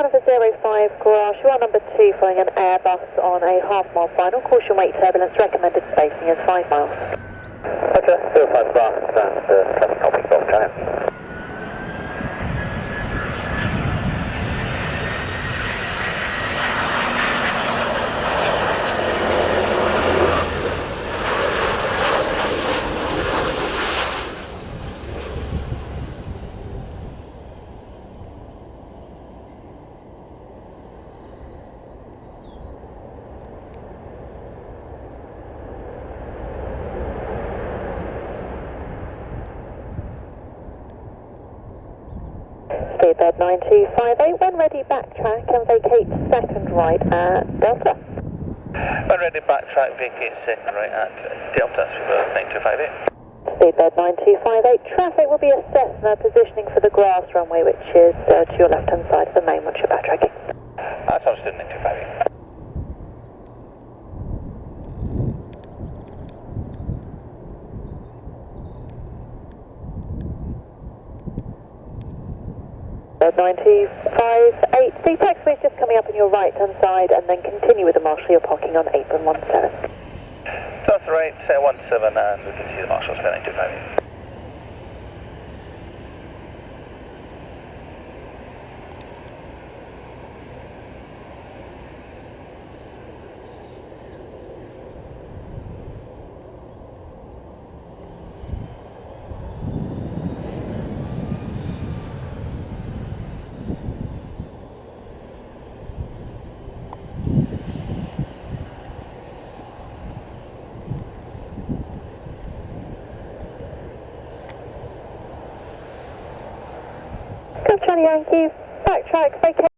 final for 05 Garage, you are number 2 flying an Airbus on a half-mile final. Caution weight turbulence, recommended spacing is 5 miles. Roger, 05 Garage, and traffic calming Golf Giant. Bird 9258, when ready backtrack and vacate second right at Delta. When ready backtrack, vacate second right at Delta, Speedbird 9258. Speedbird 9258, traffic will be a Cessna positioning for the grass runway, which is to your left hand side of the main once you're backtracking. That's understood, 9258. Bird 9258, the taxiway is just coming up on your right hand side and then continue with the marshal, you're parking on apron 17. That's right, 17 and we can see the marshals for 9258. Charlie Yankee, backtrack, vacate.